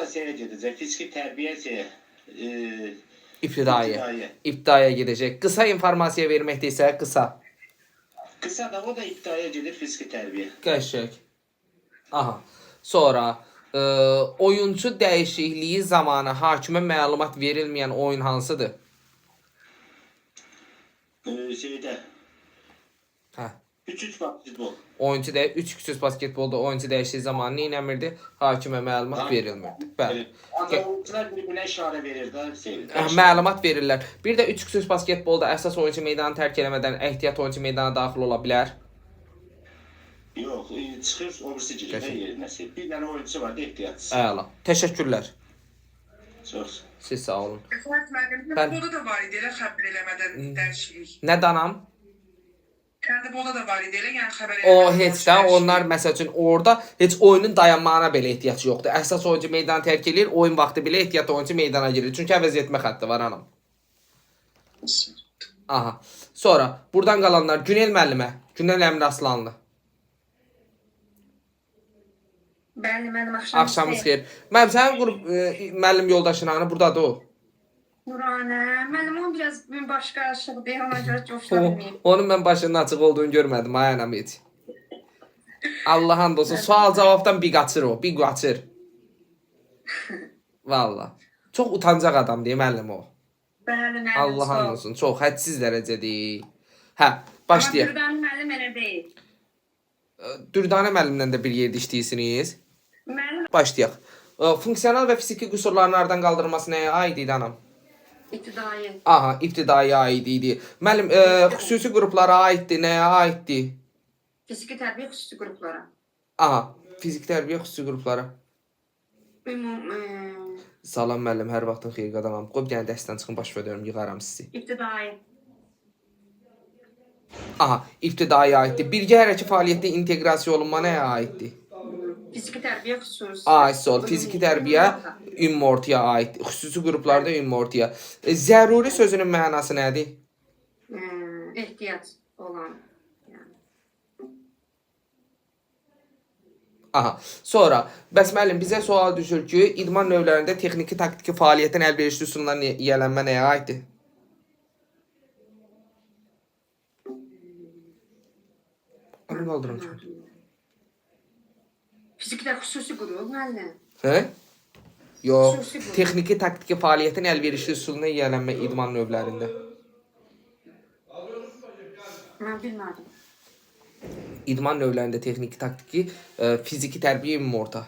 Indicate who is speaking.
Speaker 1: sonra şeye gidecek. Fiziki terbiye şeye.
Speaker 2: İptidaya gidecek. Kısa informasiya verməkdəysə kısa.
Speaker 1: Kısa da o da iptidaya gedir fiziki terbiye.
Speaker 2: Qəşəng. Aha. Sonra oyuncu dəyişikliyi zamanı hakimə məlumat verilməyən oyun hansıdır?
Speaker 1: Şeyde.
Speaker 2: Hə.
Speaker 1: 3-3 basketbol.
Speaker 2: Oyuncu 3x3 basketbolda oyuncu dəyişikliyi zamanı nə edirdi? Hakimə məlumat verilmirdi. Bəli.
Speaker 1: Ancaq oyuncular bir-birinə işarə verir də şeydə.
Speaker 2: Məlumat verirlər. Bir də 3x3 basketbolda əsas oyuncu meydanı tərk eləmədən ehtiyat oyuncu meydana daxil ola bilər.
Speaker 1: Yox, çıxır, o birisi girir yerinə. Bir dənə oyuncu var da ehtiyatsız.
Speaker 2: Əla. Təşəkkürlər.
Speaker 1: Çox.
Speaker 2: Siz sağ olun.
Speaker 3: Futbolda da var idi elə xəbər eləmədən dəyişiklik.
Speaker 2: Nə danam?
Speaker 3: Futbolda da var idi elə, yəni xəbər
Speaker 2: O
Speaker 3: eləmədən.
Speaker 2: heç də onlar məsəl üçün orada heç oyunun dayanmağına belə ehtiyac yoxdur. Əsas oyuncu meydanı tərk edir, oyun vaxtı belə ehtiyat oyuncu meydana girir. Çünki əvəz etmə xətti var anam. Aha. Sonra buradan qalanlar Günel müəllimə, Günel Əmir Aslanlı.
Speaker 4: Bəli, mənim
Speaker 2: Axşamınız xeyir. Mənim sənin qrup müəllim yoldaşın hanı burdadır o?
Speaker 4: Nuranə, mənim o biraz başqa aşıqdır, ona görə coşlamayayım.
Speaker 2: Onun mən başının açıq olduğunu görmədim, ay anam heç. Allah and olsun, sual cavabdan bir qaçır o, bir qaçır. Valla. Çox utancaq adam deyə müəllim o.
Speaker 4: Bəli, mənim.
Speaker 2: Allah and olsun, çox hədsiz dərəcədir. Hə, başlayaq.
Speaker 4: Amma Dürdanə müəllim elə deyil.
Speaker 2: Dürdanə müəllimlə də bir yerdə işləyirsiniz.
Speaker 4: Mənim
Speaker 2: Başlayaq. Funksional və fiziki qüsurların aradan qaldırılması nəyə aid idi anam?
Speaker 4: ibtidai.
Speaker 2: Aha, ibtidai aid idi. Müəllim, xüsusi qruplara aiddir, nəyə aiddir?
Speaker 4: Fiziki tərbiyə xüsusi qruplara.
Speaker 2: Aha, fiziki tərbiyə xüsusi qruplara. Salam müəllim, hər vaxtın xeyir qadamam. Qoy bir dənə dərsdən çıxın, baş verərəm, yığaram sizi.
Speaker 4: İbtidai.
Speaker 2: Aha, ibtidai aiddir. Birgə hərəkət fəaliyyətdə inteqrasiya olunma nəyə aiddir?
Speaker 4: Fiziki tərbiyə xüsusi.
Speaker 2: Sol, fiziki tərbiyə ümumortaya aiddir. Xüsusi qruplarda ümumortaya. Zəruri sözünün mənası nədir?
Speaker 4: Ehtiyac olan.
Speaker 2: Aha. Sonra, bəs müəllim bizə sual düşür ki, idman növlərində texniki taktiki fəaliyyətin əlverişli üsulundan yiyələnmə nəyə aiddir? Onu qaldırın ki.
Speaker 4: Fizikdə xüsusi qrup, müəllim.
Speaker 2: Hə? Yox, texniki taktiki fəaliyyətin əlverişli üsuluna yiyələnmə idman növlərində.
Speaker 4: Mən bilmədim.
Speaker 2: İdman növlərində texniki taktiki, fiziki tərbiyə ümumorta.